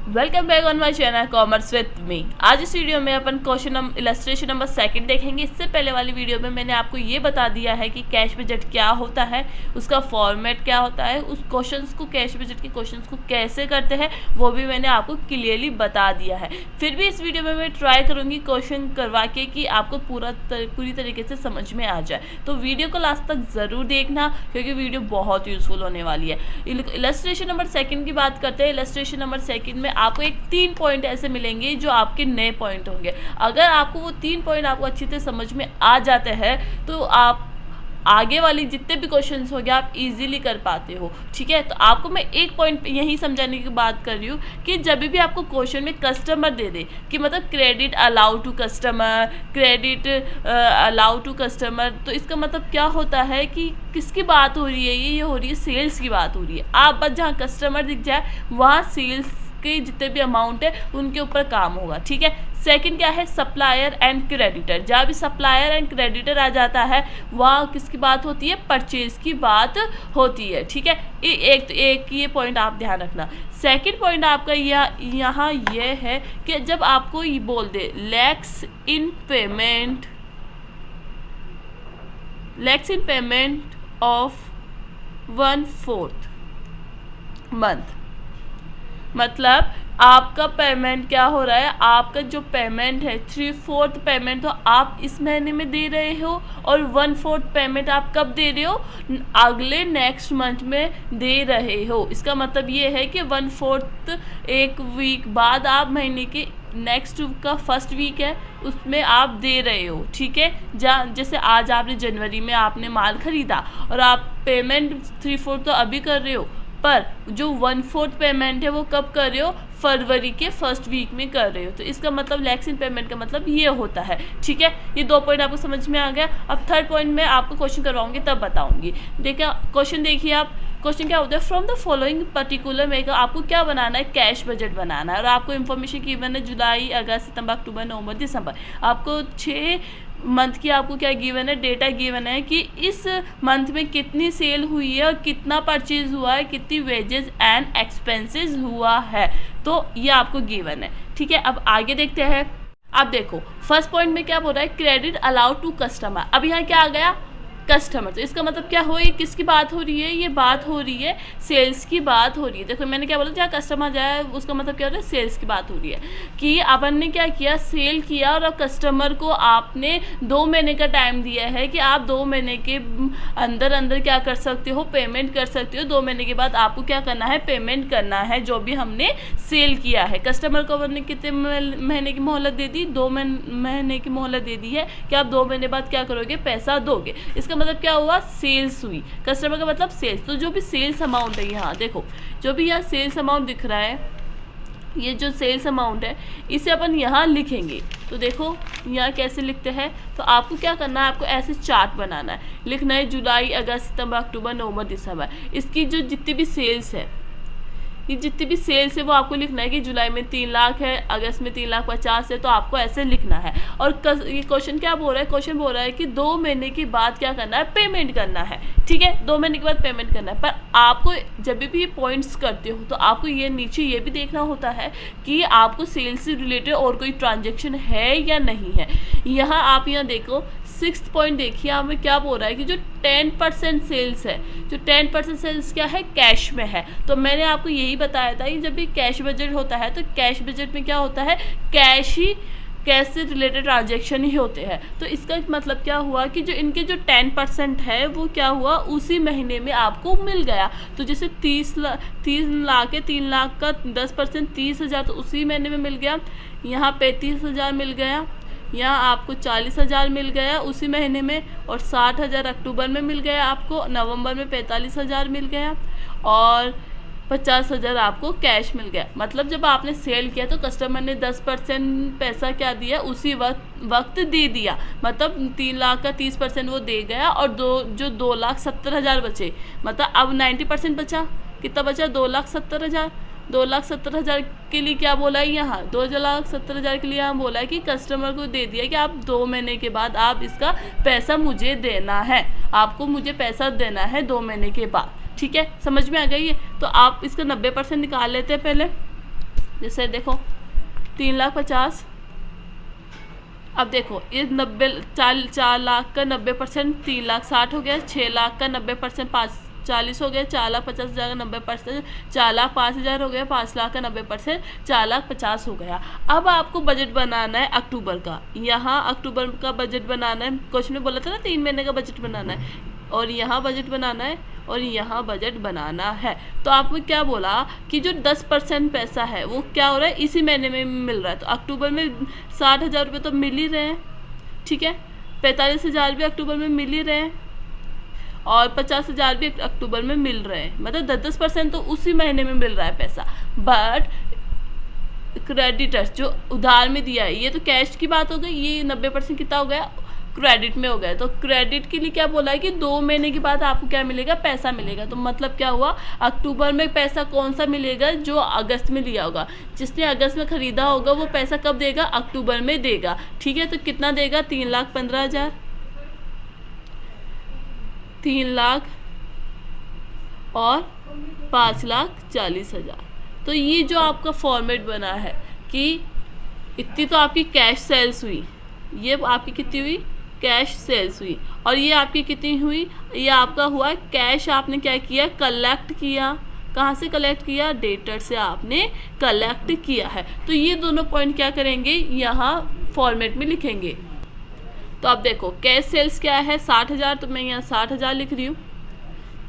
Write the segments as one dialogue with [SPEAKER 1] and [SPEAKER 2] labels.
[SPEAKER 1] Welcome back on my channel commerce with me. आज इस video में अपन क्वेश्चन इलस्ट्रेशन नंबर 2 देखेंगे। इससे पहले वाली वीडियो में मैंने आपको ये बता दिया है कि कैश बजट क्या होता है, उसका फॉर्मेट क्या होता है, उस क्वेश्चंस को कैश बजट के क्वेश्चंस को कैसे करते हैं वो भी मैंने आपको क्लियरली बता दिया है। फिर भी इस वीडियो में मैं ट्राई करूँगी क्वेश्चन करवा के कि आपको पूरी तरीके से समझ में आ जाए। तो वीडियो को लास्ट तक ज़रूर देखना क्योंकि वीडियो बहुत यूज़फुल होने वाली है। इलस्ट्रेशन नंबर 2 की बात करते हैं। इलस्ट्रेशन नंबर 2 में आपको एक 3 पॉइंट ऐसे मिलेंगे जो आपके नए पॉइंट होंगे। अगर आपको वो 3 पॉइंट आपको अच्छी तरह समझ में आ जाते हैं तो आप आगे वाली जितने भी क्वेश्चंस हो गए आप इजीली कर पाते हो। ठीक है, तो आपको मैं एक पॉइंट यही समझाने की बात कर रही हूँ कि जब भी आपको क्वेश्चन में कस्टमर दे दे कि मतलब credit allow to customer, credit allow to customer, तो इसका मतलब क्या होता है कि किसकी बात हो रही है? ये हो रही है सेल्स की बात हो रही है। आप बस जहाँ कस्टमर दिख जाए वहाँ सेल्स के जितने भी अमाउंट है उनके ऊपर काम होगा। ठीक है। सेकंड क्या है? Supplier and creditor. जहाँ भी सप्लायर एंड क्रेडिटर आ जाता है वहाँ किसकी बात होती है? परचेज की बात होती है। ठीक है, एक ये पॉइंट आप ध्यान रखना। सेकंड पॉइंट आपका यहाँ ये है कि जब आपको ये बोल दे lax in payment of 1/4 month, मतलब आपका पेमेंट क्या हो रहा है? आपका जो पेमेंट है 3/4 पेमेंट तो आप इस महीने में दे रहे हो और 1/4 पेमेंट आप कब दे रहे हो? अगले नेक्स्ट मंथ में दे रहे हो। इसका मतलब ये है कि 1/4 एक वीक बाद आप महीने के नेक्स्ट का फर्स्ट वीक है उसमें आप दे रहे हो। ठीक है, जैसे आज आपने जनवरी में आपने माल खरीदा और आप पेमेंट 3/4 तो अभी कर रहे हो, पर जो 1/4 पेमेंट है वो कब कर रहे हो? फरवरी के फर्स्ट वीक में कर रहे हो। तो इसका मतलब लैक्स इन पेमेंट का मतलब ये होता है। ठीक है, ये 2 पॉइंट आपको समझ में आ गया। अब थर्ड पॉइंट में आपको क्वेश्चन करवाऊंगी तब बताऊंगी। देखिए क्वेश्चन देखिए आप, क्वेश्चन क्या होता है? From the following particular maker, आपको क्या बनाना है? कैश बजट बनाना है। और आपको इन्फॉर्मेशन गिवन है जुलाई, अगस्त, सितंबर, अक्टूबर, नवंबर, दिसंबर। आपको 6 मंथ की आपको क्या गिवन है? डेटा गिवन है कि इस मंथ में कितनी सेल हुई है और कितना परचेज हुआ है, कितनी वेजेस एंड एक्सपेंसेस हुआ है। तो ये आपको गिवन है। ठीक है, अब आगे देखते हैं। अब देखो फर्स्ट पॉइंट में क्या बोल रहा है? Credit allowed to customer. अब यहाँ क्या आ गया? कस्टमर। तो इसका मतलब क्या हो? ये किसकी बात हो रही है? ये बात हो रही है सेल्स की बात हो रही है। देखो मैंने क्या बोला, जहाँ कस्टमर जाए उसका मतलब क्या हो रहा है? सेल्स की बात हो रही है कि अपन ने क्या किया? सेल किया और अब कस्टमर को आपने 2 महीने का टाइम दिया है कि आप 2 महीने के अंदर क्या कर सकते हो? पेमेंट कर सकते हो। 2 महीने के बाद आपको क्या करना है? पेमेंट करना है जो भी हमने सेल किया है। कस्टमर को हमने कितने महीने की मोहलत दे दी? 2 महीने की मोहलत दे दी है कि आप 2 महीने बाद क्या करोगे? पैसा दोगे। इसका मतलब क्या हुआ? सेल्स हुई। कस्टमर का मतलब सेल्स। तो जो भी सेल्स अमाउंट है, यहाँ देखो जो भी यहाँ सेल्स अमाउंट दिख रहा है, ये जो सेल्स अमाउंट है इसे अपन यहाँ लिखेंगे। तो देखो यहाँ कैसे लिखते हैं? तो आपको क्या करना है? आपको ऐसे चार्ट बनाना है, लिखना है जुलाई, अगस्त, सितंबर, अक्टूबर, नवंबर, दिसंबर। इसकी जो जितनी भी सेल्स है, ये जितनी भी सेल्स है वो आपको लिखना है कि जुलाई में 3 लाख है, अगस्त में 3,50,000 है। तो आपको ऐसे लिखना है। और ये क्वेश्चन क्या बोल रहा है? क्वेश्चन बोल रहा है कि 2 महीने के बाद क्या करना है? पेमेंट करना है। ठीक है, 2 महीने के बाद पेमेंट करना है। पर आपको जब भी ये पॉइंट्स करते हो तो आपको ये नीचे ये भी देखना होता है कि आपको सेल्स से रिलेटेड और कोई ट्रांजेक्शन है या नहीं है। यहाँ आप यहाँ देखो 6th पॉइंट देखिए, हमें क्या बोल रहा है कि जो 10% सेल्स है, जो 10% सेल्स क्या है? कैश में है। तो मैंने आपको यही बताया था कि जब भी कैश बजट होता है तो कैश बजट में क्या होता है? कैश से रिलेटेड ट्रांजेक्शन ही होते हैं। तो इसका मतलब क्या हुआ कि जो इनके जो 10% है वो क्या हुआ? उसी महीने में आपको मिल गया। तो जैसे 3 लाख है, 3 लाख का 10% 30,000 तो उसी महीने में मिल गया। यहाँ 35,000 मिल गया, यहाँ आपको 40,000 मिल गया उसी महीने में, और 60,000 अक्टूबर में मिल गया आपको, नवंबर में 45,000 मिल गया और 50,000 आपको कैश मिल गया। मतलब जब आपने सेल किया तो कस्टमर ने 10% पैसा क्या दिया? उसी वक्त दे दिया। मतलब 3 लाख का 30% वो दे गया और 2,70,000 बचे। मतलब अब 90% बचा। कितना बचा? 2,70,000। 2,70,000 के लिए क्या बोला है यहाँ? 2,70,000 के लिए यहाँ बोला है कि कस्टमर को दे दिया कि आप 2 महीने के बाद आप इसका पैसा मुझे देना है, आपको मुझे पैसा देना है 2 महीने के बाद। ठीक है, समझ में आ गई है? तो आप इसका 90% निकाल लेते हैं पहले। जैसे देखो 3,50,000। अब देखो ये 4 लाख का 90% 3,60,000 हो गया, 6 लाख का 90% 40 हो गया, 4,50,000 का 90% 4,05,000 हो गया, 5 लाख का 90% 4,50,000 हो गया। अब आपको बजट बनाना है अक्टूबर का। यहाँ अक्टूबर का बजट बनाना है, क्वेश्चन में बोला था ना 3 महीने का बजट बनाना है, और यहाँ बजट बनाना है और यहाँ बजट बनाना है। तो आपको क्या बोला कि जो 10% पैसा है वो क्या हो रहा है, इसी महीने में मिल रहा है। तो अक्टूबर में 60,000 रुपये तो मिल ही रहे हैं, ठीक है। 45,000 भी अक्टूबर में मिल ही रहे हैं और 50,000 भी अक्टूबर में मिल रहे हैं। मतलब 10% तो उसी महीने में मिल रहा है पैसा। बट क्रेडिटर्स जो उधार में दिया है, ये तो कैश की बात हो गई, ये 90% कितना हो गया, क्रेडिट में हो गया। तो क्रेडिट के लिए क्या बोला है कि 2 महीने के बाद आपको क्या मिलेगा, पैसा मिलेगा। तो मतलब क्या हुआ, अक्टूबर में पैसा कौन सा मिलेगा, जो अगस्त में लिया होगा। जिसने अगस्त में खरीदा होगा वो पैसा कब देगा, अक्टूबर में देगा, ठीक है। तो कितना देगा, 3,15,000, 3 लाख और 5,40,000। तो ये जो आपका फॉर्मेट बना है कि इतनी तो आपकी कैश सेल्स हुई, ये आपकी कितनी हुई, कैश सेल्स हुई, और ये आपकी कितनी हुई, ये आपका हुआ कैश आपने क्या किया, कलेक्ट किया। कहाँ से कलेक्ट किया, डेटर से आपने कलेक्ट किया है। तो ये दोनों पॉइंट क्या करेंगे, यहाँ फॉर्मेट में लिखेंगे। तो अब देखो कैश सेल्स क्या है, 60,000, तो मैं यहाँ 60,000 लिख रही हूँ।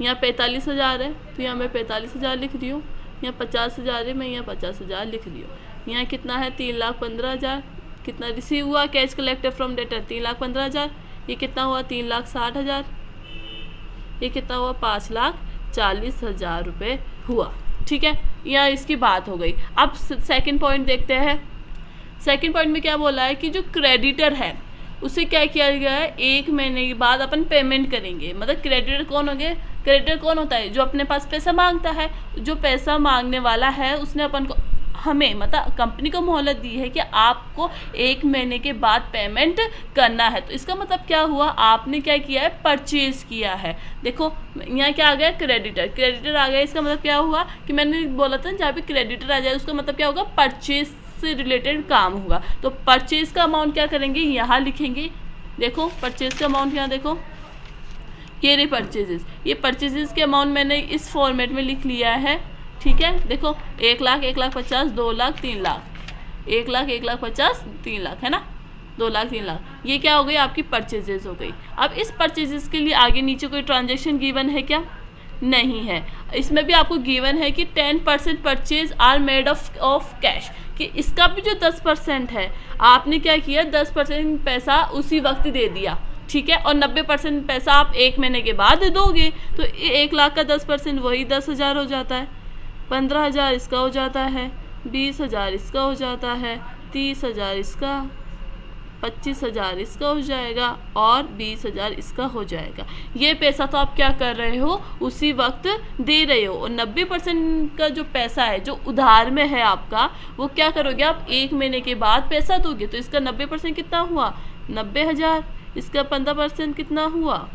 [SPEAKER 1] यहाँ 45,000 है तो यहाँ मैं 45,000 लिख रही हूँ। यहाँ 50,000 है, मैं यहाँ 50,000 लिख रही हूँ। यहाँ कितना है, 3,15,000। कितना रिसीव हुआ, कैश कलेक्टेड फ्रॉम डेटर 3,15,000। ये कितना हुआ, 3,60,000। ये कितना हुआ, 5,40,000 रुपये हुआ, ठीक है। यहाँ इसकी बात हो गई। अब सेकंड पॉइंट देखते हैं। सेकंड पॉइंट में क्या बोला है कि जो क्रेडिटर है उसे क्या किया गया है, 1 महीने के बाद अपन पेमेंट करेंगे। मतलब क्रेडिटर कौन हो गए, क्रेडिटर कौन होता है, जो अपने पास पैसा मांगता है। जो पैसा मांगने वाला है उसने अपन को, हमें मतलब कंपनी को मोहलत दी है कि आपको 1 महीने के बाद पेमेंट करना है। तो इसका मतलब क्या हुआ, आपने क्या किया है, परचेज किया है। देखो यहाँ क्या आ गया, क्रेडिटर, क्रेडिटर आ गया। इसका मतलब क्या हुआ कि मैंने बोला था जहाँ पे क्रेडिटर आ जाए उसका मतलब क्या होगा, परचेज से रिलेटेड काम होगा। तो परचेज का अमाउंट क्या करेंगे, यहाँ लिखेंगे। देखो परचेज का अमाउंट यहाँ देखो, ये रही परचेजेस। ये परचेजेस के अमाउंट मैंने इस फॉर्मेट में लिख लिया है, ठीक है। देखो 1 लाख, 1,50,000, 2 लाख, 3 लाख, 1 लाख, 1,50,000, 3 लाख, है ना, 2 लाख, 3 लाख। ये क्या हो गई, आपकी परचेजेस हो गई। अब इस परचेजेस के लिए आगे नीचे कोई ट्रांजेक्शन गिवन है क्या, नहीं है। इसमें भी आपको गिवन है कि 10% purchase are made of cash, कि इसका भी जो 10% है आपने क्या किया, 10% पैसा उसी वक्त दे दिया, ठीक है। और 90% पैसा आप 1 महीने के बाद दोगे। तो 1 लाख का 10% वही 10,000 हो जाता है, 15,000 इसका हो जाता है, 20,000 इसका हो जाता है, 30,000 इसका, 25,000 इसका हो जाएगा और 20,000 इसका हो जाएगा। ये पैसा तो आप क्या कर रहे हो, उसी वक्त दे रहे हो। और 90% का जो पैसा है जो उधार में है आपका, वो क्या करोगे आप, 1 महीने के बाद पैसा दोगे। तो इसका 90% कितना हुआ, 90,000। इसका 15% कितना हुआ,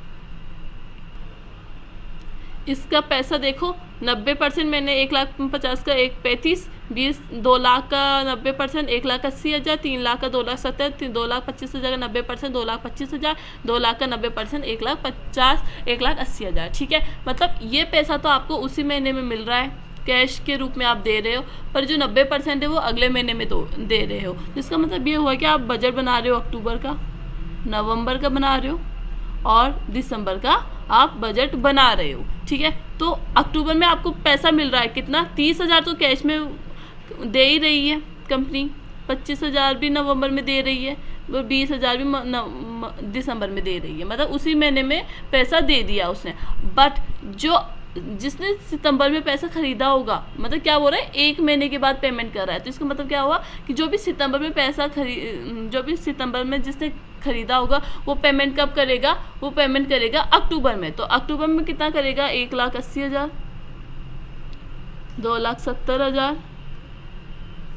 [SPEAKER 1] इसका पैसा देखो 90% मैंने 1,50,000 का 1,35,000, 2 लाख का 90%, 1,80,000, 3 लाख का 2,70,000, 2,25,000 का 90%, 2,25,000, 2 लाख का 90%, 1,50,000, 1,80,000, ठीक है। मतलब ये पैसा तो आपको उसी महीने में मिल रहा है, कैश के रूप में आप दे रहे हो, पर जो 90% है वो अगले महीने में तो दे रहे हो। इसका मतलब ये हुआ कि आप बजट बना रहे हो अक्टूबर का, नवंबर का बना रहे हो और दिसंबर का आप बजट बना रहे हो, ठीक है। तो अक्टूबर में आपको पैसा मिल रहा है कितना, 30,000 तो कैश में दे ही रही है कंपनी, 25,000 भी नवंबर में दे रही है, 20,000 भी दिसंबर में दे रही है। मतलब उसी महीने में पैसा दे दिया उसने। बट जिसने सितंबर में पैसा खरीदा होगा, मतलब क्या बोल रहा है, 1 महीने के बाद पेमेंट कर रहा है। तो इसका मतलब क्या हुआ कि जो भी सितंबर में जिसने खरीदा होगा वो पेमेंट कब करेगा, वो पेमेंट करेगा अक्टूबर में। तो अक्टूबर में कितना करेगा, 1,80,000, 2,70,000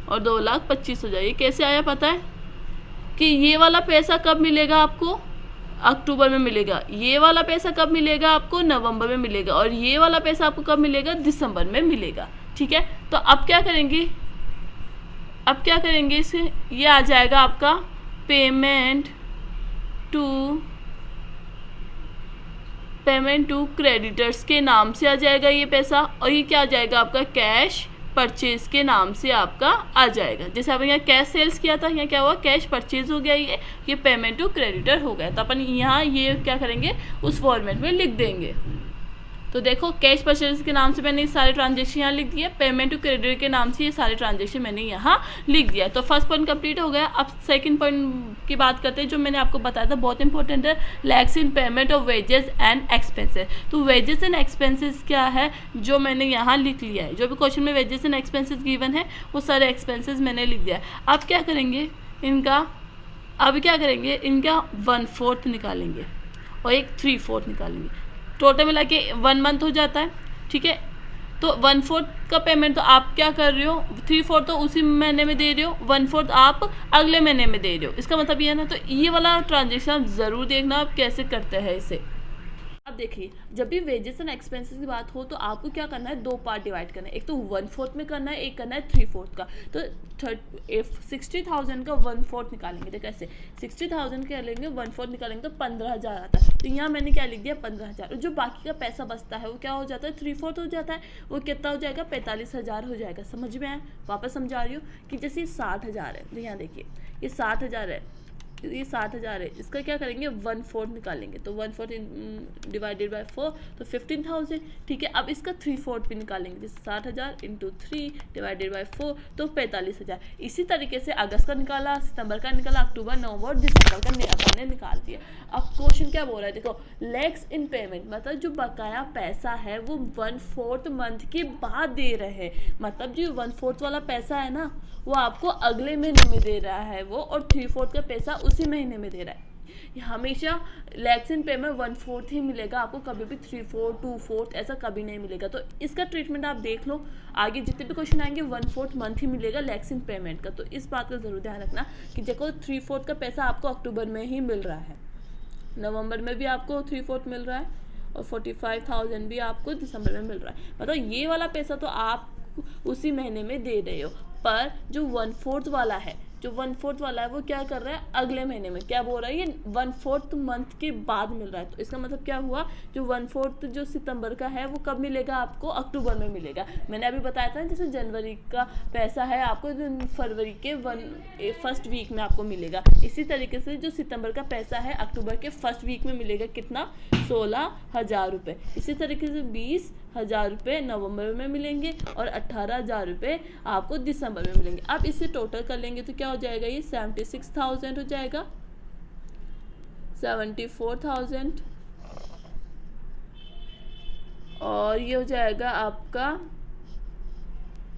[SPEAKER 1] और 2,25,000। ये कैसे आया पता है कि ये वाला पैसा कब मिलेगा आपको, अक्टूबर में मिलेगा। ये वाला पैसा कब मिलेगा आपको, नवंबर में मिलेगा। और ये वाला पैसा आपको कब मिलेगा, दिसंबर में मिलेगा, ठीक है। तो अब क्या करेंगे, अब क्या करेंगे इसे, ये आ जाएगा आपका पेमेंट टू क्रेडिटर्स के नाम से आ जाएगा ये पैसा, और ये क्या आ जाएगा आपका कैश परचेज के नाम से आपका आ जाएगा। जैसे अपन यहाँ कैश सेल्स किया था, यहाँ क्या हुआ कैश परचेज हो गया, ये पेमेंट टू क्रेडिटर हो गया। तो अपन यहाँ ये क्या करेंगे उस फॉर्मेट में लिख देंगे। तो देखो कैश परचेज के नाम से मैंने ये सारे ट्रांजेक्शन यहाँ लिख दिए, पेमेंट टू क्रेडिटर के नाम से ये सारे ट्रांजेक्शन मैंने यहाँ लिख दिया। तो फर्स्ट पॉइंट कंप्लीट हो गया। अब सेकंड पॉइंट की बात करते हैं, जो मैंने आपको बताया था बहुत इंपॉर्टेंट है, lags in payment of wages and expenses. तो वेजेस एंड एक्सपेंसेस क्या है, जो मैंने यहाँ लिख लिया है, जो भी क्वेश्चन में वेजेस एंड एक्सपेंसेस गिवन है वो सारे एक्सपेंसेस मैंने लिख दिया है। अब क्या करेंगे इनका 1/4 निकालेंगे और एक 3/4 निकालेंगे, टोटल मिला के 1 मंथ हो जाता है। ठीक है, तो 1/4 का पेमेंट तो आप क्या कर रहे हो, 3/4 तो उसी महीने में दे रहे हो, 1/4 आप अगले महीने में दे रहे हो। इसका मतलब ये है ना, तो ये वाला ट्रांजेक्शन ज़रूर देखना आप कैसे करते हैं इसे। अब देखिए जब भी वेजेस एंड एक्सपेंसेस की बात हो तो आपको क्या करना है, 2 पार्ट डिवाइड करना है, एक तो 1/4 में करना है, एक करना है 3/4 का। तो 60,000 का 1/4 निकालेंगे, तो कैसे 60,000 के लेंगे 1/4 निकालेंगे तो 15,000 आता है। तो यहाँ मैंने क्या लिख दिया 15,000, और जो बाकी का पैसा बचता है वो क्या हो जाता है 3/4 हो जाता है, वो कितना हो जाएगा 45,000 हो जाएगा। समझ में आया, वापस समझा रही हूँ कि जैसे 60,000 है, तो यहाँ देखिए ये 60,000 है, ये 60,000 है, इसका क्या करेंगे 1/4 निकालेंगे, तो 1/4 डिवाइडेड बाय 4 तो 15,000। ठीक है, अब इसका 3/4 भी निकालेंगे, जैसे 60,000 × 3 डिवाइडेड बाय 4 तो 45,000। इसी तरीके से अगस्त का निकाला, सितंबर का निकाला, अक्टूबर, नवंबर, दिसंबर का अपन ने निकाल दिया। अब क्वेश्चन क्या बोल रहा है, देखो लैग्स इन पेमेंट मतलब जो बकाया पैसा है वो 1/4 मंथ के बाद दे रहे हैं, मतलब जो 1/4 वाला पैसा है ना वो आपको अगले महीने में दे रहा है वो, और 3/4 का पैसा उसी महीने में दे रहा है। हमेशा लैग्स इन पेमेंट 1/4 ही मिलेगा आपको, कभी भी 3/4 2/4 ऐसा कभी नहीं मिलेगा। तो इसका ट्रीटमेंट आप देख लो, आगे जितने भी क्वेश्चन आएंगे 1/4 मंथ ही मिलेगा लैग्स इन पेमेंट का। तो इस बात का जरूर ध्यान रखना कि देखो 3/4 का पैसा आपको अक्टूबर में ही मिल रहा है, नवंबर में भी आपको 3/4 मिल रहा है, और 45,000 भी आपको दिसंबर में मिल रहा है। मतलब ये वाला पैसा तो आप उसी महीने में दे रहे हो, पर जो 1/4 वाला है, जो 1/4 वाला है वो क्या कर रहा है अगले महीने में, क्या बोल रहा है ये 1/4 मंथ के बाद मिल रहा है। तो इसका मतलब क्या हुआ, जो 1/4 जो सितंबर का है वो कब मिलेगा आपको, अक्टूबर में मिलेगा। मैंने अभी बताया था जैसे जनवरी का पैसा है आपको फरवरी के 1st वीक में आपको मिलेगा, इसी तरीके से जो सितंबर का पैसा है अक्टूबर के 1st वीक में मिलेगा, कितना 16,000 रुपये। इसी तरीके से 20,000 रुपये नवंबर में मिलेंगे और 18,000 रुपये आपको दिसंबर में मिलेंगे। अब इसे टोटल कर लेंगे तो क्या हो जाएगा, ये 76,000 हो जाएगा, 74,000, और ये हो जाएगा आपका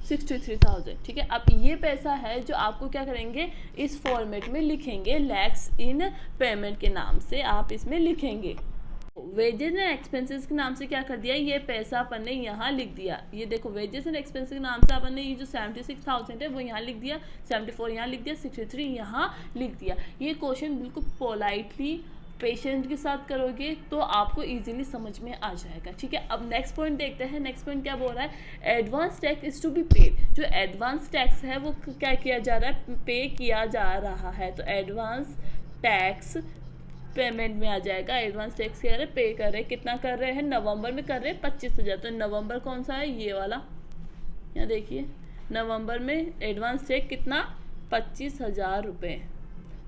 [SPEAKER 1] 63,000। ठीक है, अब ये पैसा है जो आपको क्या करेंगे इस फॉर्मेट में लिखेंगे, लैग्स इन पेमेंट के नाम से आप इसमें लिखेंगे। वेजेस एंड एक्सपेंसेस के नाम से क्या कर दिया, ये पैसा अपन ने यहाँ लिख दिया। ये देखो वेजेस एंड एक्सपेंसेस के नाम से अपन ने ये जो 76,000 है वो यहाँ लिख दिया, 74 यहाँ लिख दिया, 63 यहाँ लिख दिया। ये क्वेश्चन बिल्कुल पोलाइटली पेशेंट के साथ करोगे तो आपको इजीली समझ में आ जाएगा। ठीक है, अब नेक्स्ट पॉइंट देखते हैं। नेक्स्ट पॉइंट क्या बोल रहा है, advance tax is to be paid. जो एडवांस टैक्स है वो क्या किया जा रहा है, पे किया जा रहा है। तो एडवांस टैक्स पेमेंट में आ जाएगा। एडवांस टैक्स क्या है, पे कर रहे हैं, कितना कर रहे हैं, नवंबर में कर रहे हैं 25,000। तो नवंबर कौन सा है, ये वाला, यहाँ देखिए नवंबर में एडवांस टैक्स कितना 25,000 रुपये।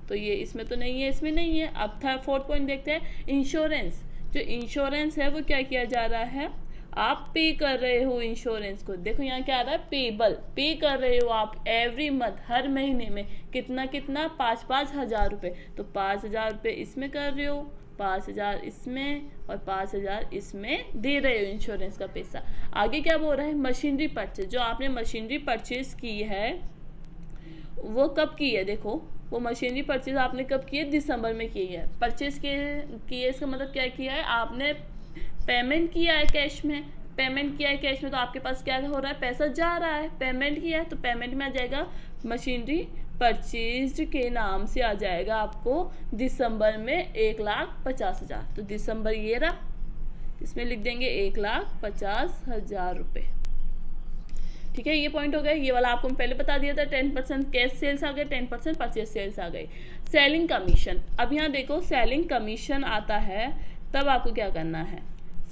[SPEAKER 1] तो ये इसमें तो नहीं है, इसमें नहीं है। अब 4th पॉइंट देखते हैं, इंश्योरेंस। जो इंश्योरेंस है वो क्या किया जा रहा है, आप पे कर रहे हो इंश्योरेंस को। देखो यहाँ क्या आ रहा है, पेबल, पे कर रहे हो आप एवरी मंथ, हर महीने में कितना कितना 5-5 हज़ार रुपये। तो 5,000 रुपये इसमें कर रहे हो, 5,000 इसमें और 5,000 इसमें दे रहे हो इंश्योरेंस का पैसा। आगे क्या बोल रहा है, मशीनरी परचेज। जो आपने मशीनरी परचेज की है वो कब की है, देखो वो मशीनरी परचेज आपने कब की है, दिसंबर में की है। परचेज की है इसका मतलब क्या किया है, आपने पेमेंट किया है कैश में, पेमेंट किया है कैश में, तो आपके पास क्या हो रहा है, पैसा जा रहा है, पेमेंट किया है तो पेमेंट में आ जाएगा मशीनरी परचेज के नाम से आ जाएगा आपको दिसंबर में 1,50,000। तो दिसंबर ये रहा, इसमें लिख देंगे 1,50,000 रुपये। ठीक है, ये पॉइंट हो गया। ये वाला आपको मैं पहले बता दिया था, 10% कैश सेल्स आ गए, 10% परचेज सेल्स आ गए। सेलिंग कमीशन, अब यहाँ देखो सेलिंग कमीशन आता है, तब आपको क्या करना है,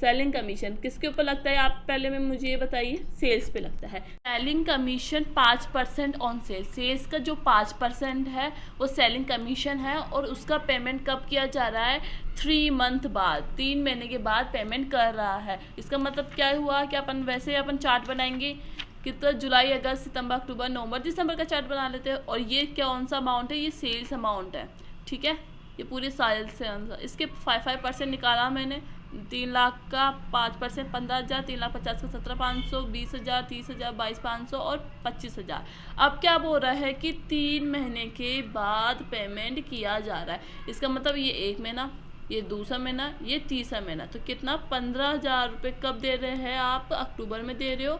[SPEAKER 1] सेलिंग कमीशन किसके ऊपर लगता है, आप पहले में मुझे ये बताइए, सेल्स पे लगता है। Selling commission 5% on sales, sales का जो 5% है वो सेलिंग कमीशन है, और उसका पेमेंट कब किया जा रहा है, 3 मंथ बाद, 3 महीने के बाद पेमेंट कर रहा है। इसका मतलब क्या हुआ कि अपन चार्ट बनाएंगे कि तो जुलाई, अगस्त, सितंबर, अक्टूबर, नवंबर, दिसंबर का चार्ट बना लेते हैं, और ये कौन सा अमाउंट है, ये सेल्स अमाउंट है। ठीक है, ये पूरे साल से इसके 5% निकाला मैंने, 3 लाख का 5% 15,000, 3,50,000 का 17,500, 20,000, 30,000, 22,500 और 25,000। अब क्या बोल रहा है कि 3 महीने के बाद पेमेंट किया जा रहा है। इसका मतलब ये 1 महीना, ये दूसरा महीना, ये तीसरा महीना, तो कितना 15,000 रुपये कब दे रहे हैं आप, अक्टूबर में दे रहे हो,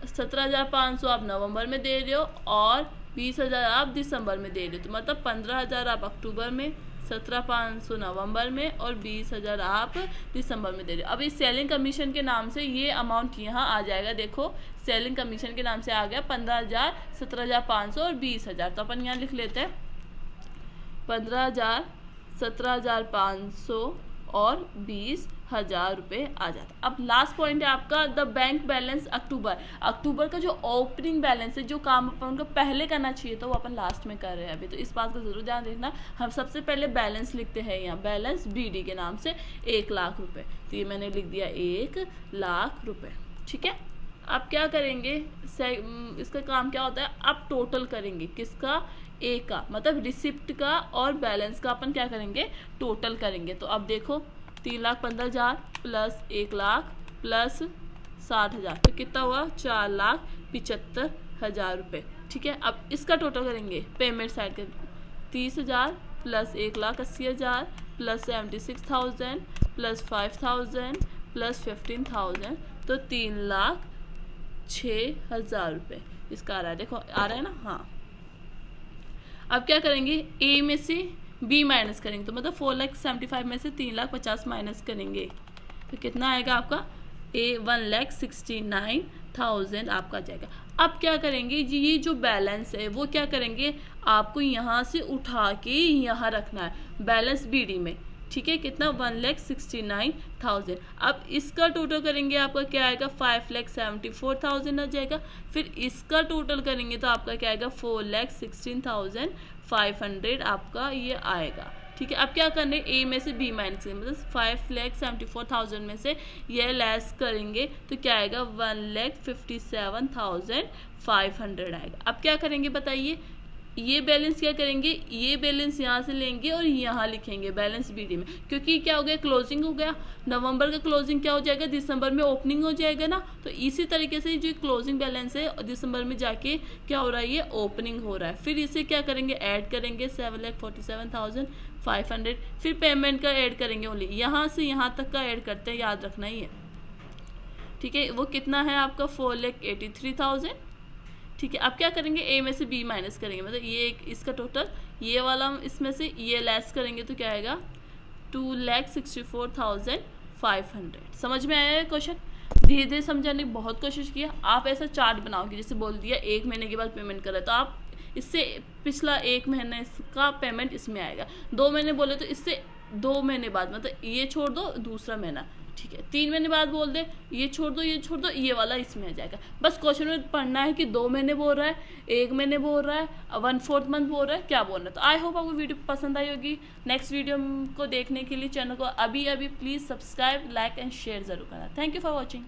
[SPEAKER 1] 17,500 आप नवंबर में दे रहे हो, और 20,000 आप दिसंबर में दे रहे हो। तो मतलब 15,000 आप अक्टूबर में, 17,500 नवंबर में, और 20,000 आप दिसंबर में दे रहे हो। अब इस सेलिंग कमीशन के नाम से ये अमाउंट यहाँ आ जाएगा, देखो सेलिंग कमीशन के नाम से आ गया 15,000, 17,500 और 20,000। तो अपन यहाँ लिख लेते हैं 15,000, 17,500 और 20,000 रुपये आ जाता है। अब लास्ट पॉइंट है आपका द बैंक बैलेंस अक्टूबर का जो ओपनिंग बैलेंस है, जो काम अपन को पहले करना चाहिए था वो अपन लास्ट में कर रहे हैं अभी, तो इस बात का जरूर ध्यान रखना। हम सबसे पहले बैलेंस लिखते हैं, यहाँ बैलेंस BD के नाम से 1 लाख रुपए, तो ये मैंने लिख दिया 1 लाख रुपए। ठीक है, अब क्या करेंगे, इसका काम क्या होता है, आप टोटल करेंगे, किसका, ए का, मतलब रिसिप्ट का और बैलेंस का अपन क्या करेंगे, टोटल करेंगे। तो अब देखो 3,15,000 प्लस 1 लाख प्लस 60,000, तो कितना हुआ, 4,75,000 रुपये। ठीक है, अब इसका टोटल करेंगे, पेमेंट साइड का 30,000 प्लस 1,80,000 प्लस 76,000 प्लस 5,000 प्लस 15,000, तो 3,06,000 रुपये इसका आ रहा है। देखो आ रहा है ना, हाँ। अब क्या करेंगे, ए में से बी माइनस करेंगे, तो मतलब 4,75,000 में से 3,50,000 माइनस करेंगे, तो कितना आएगा आपका, 1,69,000 आपका जाएगा। अब क्या करेंगे जी, ये जो बैलेंस है वो क्या करेंगे, आपको यहाँ से उठा के यहाँ रखना है बैलेंस BD में। ठीक है, कितना, 1,69,000। अब इसका टोटल करेंगे, आपका क्या आएगा, 5,74,000 आ जाएगा। फिर इसका टोटल करेंगे तो आपका क्या आएगा, 4,16,500 आपका ये आएगा। ठीक है, अब क्या करना है, ए में से बी माइनस करेंगे, मतलब 5,74,000 में से ये लेस करेंगे तो क्या आएगा, 1,57,500 आएगा। अब क्या करेंगे बताइए, ये बैलेंस क्या करेंगे, ये बैलेंस यहाँ से लेंगे और यहाँ लिखेंगे बैलेंस BD में, क्योंकि क्या हो गया, क्लोजिंग हो गया, नवंबर का क्लोजिंग क्या हो जाएगा, दिसंबर में ओपनिंग हो जाएगा ना। तो इसी तरीके से जो क्लोजिंग बैलेंस है दिसंबर में जाके क्या हो रहा है, ये ओपनिंग हो रहा है। फिर इसे क्या करेंगे, ऐड करेंगे 7,47,500, फिर पेमेंट का ऐड करेंगे, ओनली यहाँ से यहाँ तक का ऐड करते हैं, याद रखना ही है। ठीक है, वो कितना है आपका, 4,83,000। ठीक है, अब क्या करेंगे, ए में से बी माइनस करेंगे, मतलब ये इसका टोटल, ये वाला इसमें से ये लेस करेंगे तो क्या आएगा, 2,64,500। समझ में आया है क्वेश्चन, धीरे धीरे समझाने की बहुत कोशिश किया। आप ऐसा चार्ट बनाओगे, जैसे बोल दिया 1 महीने के बाद पेमेंट करा, तो आप इससे पिछला 1 महीने का पेमेंट इसमें आएगा, 2 महीने बोले तो इससे 2 महीने बाद, मतलब ये छोड़ दो दूसरा महीना। ठीक है, 3 महीने बाद बोल दे, ये छोड़ दो ये छोड़ दो, ये वाला इसमें आ जाएगा। बस क्वेश्चन में पढ़ना है कि 2 महीने बोल रहा है, 1 महीने बोल रहा है, 1/4 मंथ बोल रहा है, क्या बोल रहा है। तो आई होप आपको वीडियो पसंद आई होगी। नेक्स्ट वीडियो को देखने के लिए चैनल को अभी please subscribe, like and share जरूर करना। Thank you for watching.